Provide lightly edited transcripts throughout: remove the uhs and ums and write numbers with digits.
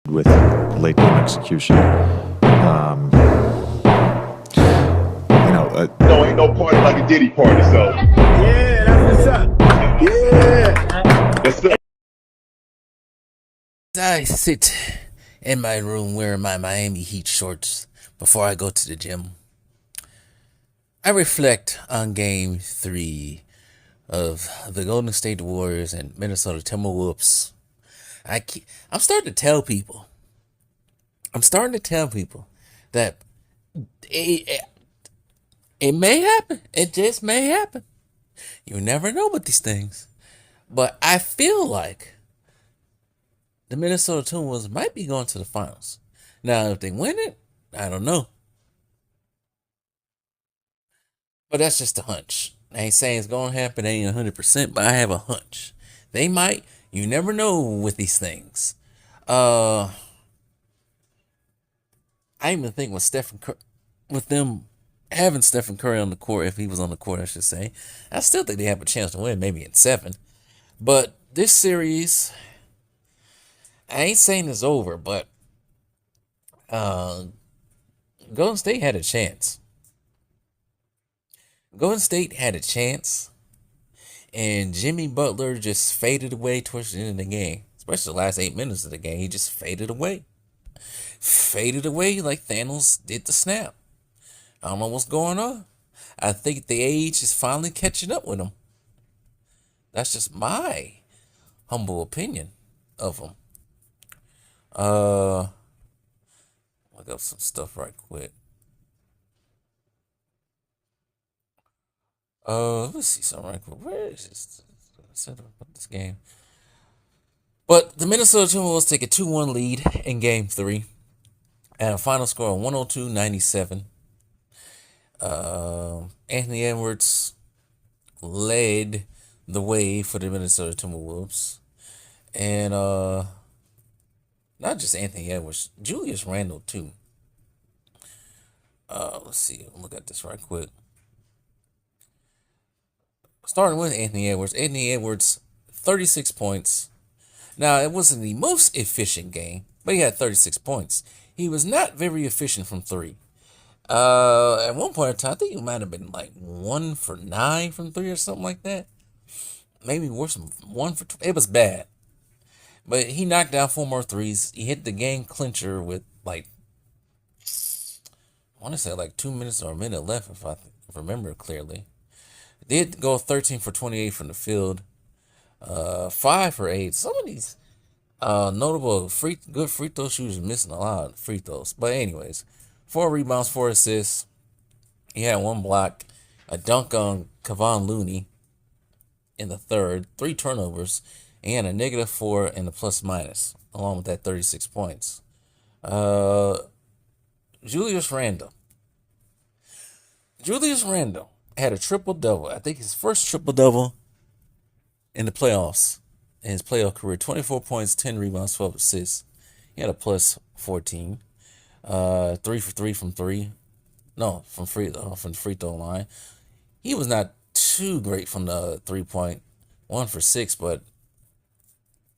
with late game execution. No, ain't no party like a Diddy party, so. Yeah, that's what's up. Yeah. Yes, sir. I sit in my room wearing my Miami Heat shorts before I go to the gym. I reflect on Game 3 of the Golden State Warriors and Minnesota Timberwolves. I'm starting to tell people. That it may happen. It just may happen. You never know with these things. But I feel like the Minnesota Timberwolves might be going to the finals. Now, if they win it, I don't know. But that's just a hunch. I ain't saying it's going to happen. It ain't 100%, but I have a hunch. They might. You never know with these things. I even think with them having Stephen Curry on the court, if he was on the court, I should say, I still think they have a chance to win, maybe in 7. But this series, I ain't saying it's over, but Golden State had a chance. And Jimmy Butler just faded away towards the end of the game, especially the last 8 minutes of the game. He just faded away like Thanos did the snap. I don't know what's going on. I think the age is finally catching up with him. That's just my humble opinion of him. Look up some stuff right quick. Let's see something right quick. Where is this? This game. But the Minnesota Timberwolves take a 2-1 lead in Game 3 and a final score of 102-97. Anthony Edwards led the way for the Minnesota Timberwolves. And not just Anthony Edwards, Julius Randle too. Let's see. Look at this right quick. Starting with Anthony Edwards. Anthony Edwards, 36 points. Now, it wasn't the most efficient game, but he had 36 points. He was not very efficient from 3. At one point in time, I think he might have been like 1 for 9 from 3 or something like that. Maybe worse than 1 for 2. It was bad. But he knocked down 4 more threes. He hit the game clincher with I want to say 2 minutes or a minute left, if I remember clearly. Did go 13 for 28 from the field. 5 for 8. Some of these notable good free throw shooters missing a lot of free throws. But anyways, 4 rebounds, 4 assists. He had 1 block, a dunk on Kevon Looney in the third, 3 turnovers, and a -4 and a plus-minus, along with that 36 points. Julius Randle had a triple-double. I think his first triple-double in the playoffs in his playoff career. 24 points, 10 rebounds, 12 assists. He had a plus 14. 3 for 3 from 3. No, from the free throw line. He was not too great from the 3-point. 1 for 6, but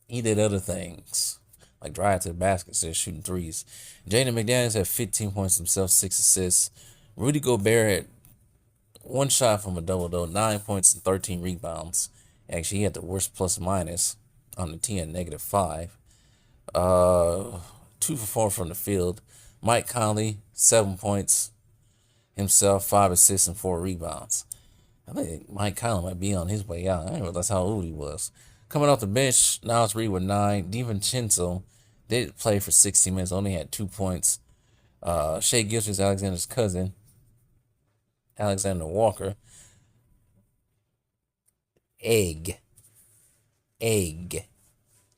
he did other things, like drive to the basket instead of shooting threes. Jaden McDaniels had 15 points himself, 6 assists. Rudy Gobert had 1 shot from a double-double, 9 points and 13 rebounds. Actually, he had the worst plus-minus on the team, -5. 2 for 4 from the field. Mike Conley, 7 points himself, 5 assists and 4 rebounds. I think Mike Conley might be on his way out. I didn't realize how old he was. Coming off the bench, Niles Reed with 9. DiVincenzo did play for 16 minutes, only had 2 points. Shea Gilchrist, Alexander's cousin, Alexander Walker. Egg.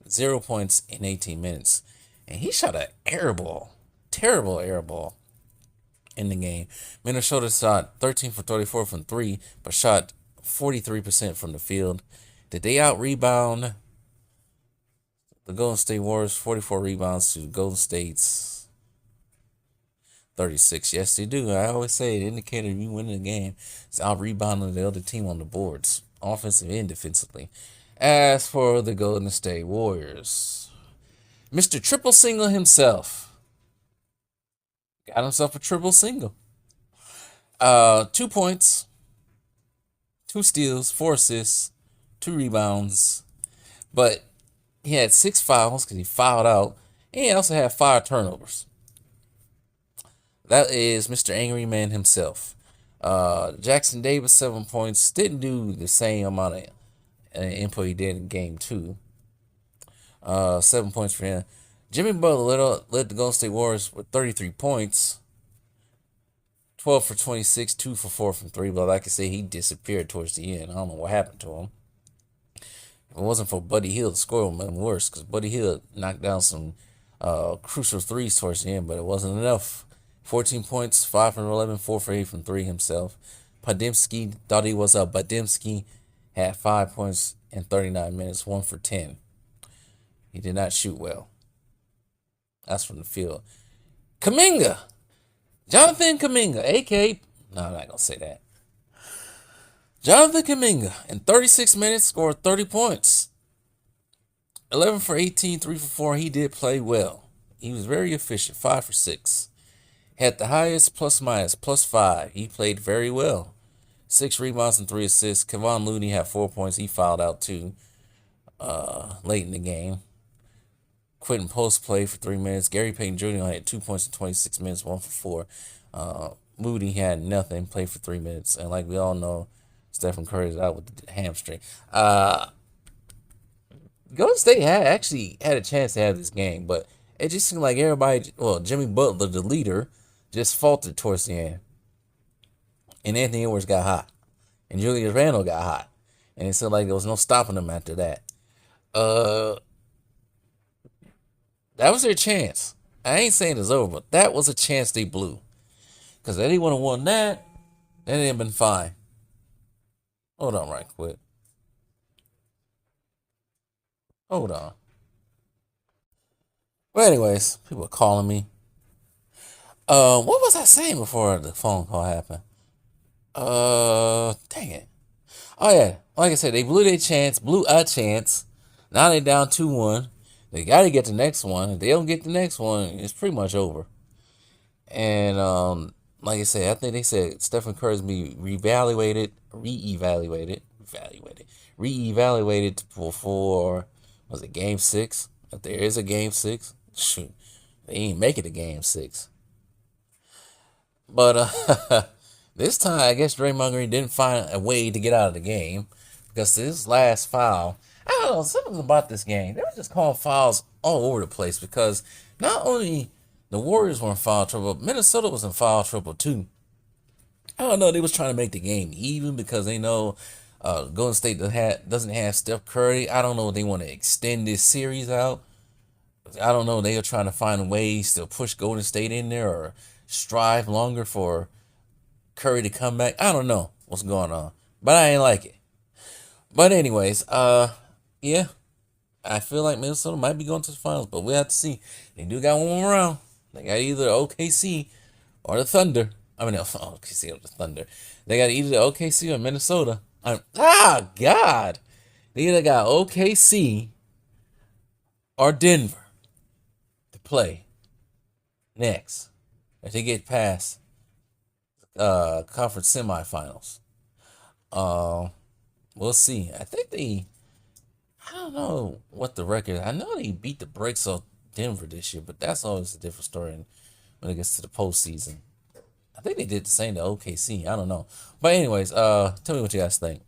0 points in 18 minutes. And he shot an air ball. Terrible air ball in the game. Minnesota shot 13 for 34 from 3, but shot 43% from the field. Did they out-rebound the Golden State Warriors? 44 rebounds to Golden State's 36. Yes, they do. I always say the indicator of you winning the game is out-rebounding the other team on the boards, offensively and defensively. As for the Golden State Warriors, Mr. Triple Single himself got himself a triple single. 2 points, 2 steals, 4 assists, 2 rebounds. But he had 6 fouls because he fouled out. And he also had 5 turnovers. That is Mr. Angry Man himself. Jackson Davis, 7 points. Didn't do the same amount of input he did in game 2. 7 points for him. Jimmy Butler led the Golden State Warriors with 33 points. 12 for 26, 2 for 4 from 3. But like I say, he disappeared towards the end. I don't know what happened to him. If it wasn't for Buddy Hield to score, it would have been worse. Because Buddy Hield knocked down some crucial threes towards the end. But it wasn't enough. 14 points, 5 from 11, 4 for 8 from 3 himself. Podimski thought he was up. Podimski had 5 points in 39 minutes, 1 for 10. He did not shoot well. That's from the field. Kuminga. Jonathan Kuminga, a.k.a. No, I'm not going to say that. Jonathan Kuminga, in 36 minutes, scored 30 points. 11 for 18, 3 for 4. He did play well. He was very efficient, 5 for 6. Had the highest plus-minus, +5. He played very well. 6 rebounds and 3 assists. Kevon Looney had 4 points. He fouled out too late in the game. Quitting post play for 3 minutes. Gary Payton Jr. had 2 points in 26 minutes, 1 for 4. Moody had nothing, played for 3 minutes. And like we all know, Stephen Curry's out with the hamstring. Golden State actually had a chance to have this game, but it just seemed like everybody, well, Jimmy Butler, the leader, just faltered towards the end. And Anthony Edwards got hot. And Julius Randle got hot. And it seemed like there was no stopping them after that. That was their chance. I ain't saying it's over, but that was a chance they blew. Because if they would have won that, then it'd have been fine. Hold on right quick. Hold on. Well, anyways, people are calling me. What was I saying before the phone call happened? Dang it. Oh, yeah. Like I said, they blew a chance. Now they down 2-1. They got to get the next one. If they don't get the next one, it's pretty much over. And like I said, I think they said Stephen Curry's be reevaluated for was it Game 6? If there is a Game 6, shoot, they ain't make it a Game 6. But this time, I guess Draymond Green didn't find a way to get out of the game because this last foul. I don't know, something about this game. They were just calling fouls all over the place because not only the Warriors were in foul trouble, Minnesota was in foul trouble too. I don't know, they was trying to make the game even because they know Golden State doesn't have Steph Curry. I don't know if they want to extend this series out. I don't know, they are trying to find ways to push Golden State in there or strive longer for Curry to come back. I don't know what's going on, but I ain't like it. But anyways, yeah, I feel like Minnesota might be going to the finals, but we'll have to see. They do got one more round. They got either OKC or the Thunder. I mean, OKC or the Thunder. They got either OKC or Minnesota. God. They either got OKC or Denver to play next. If they get past conference semifinals. We'll see. I think I don't know what the record is. I know they beat the brakes off Denver this year, but that's always a different story when it gets to the postseason. I think they did the same to OKC. I don't know. But anyways, tell me what you guys think.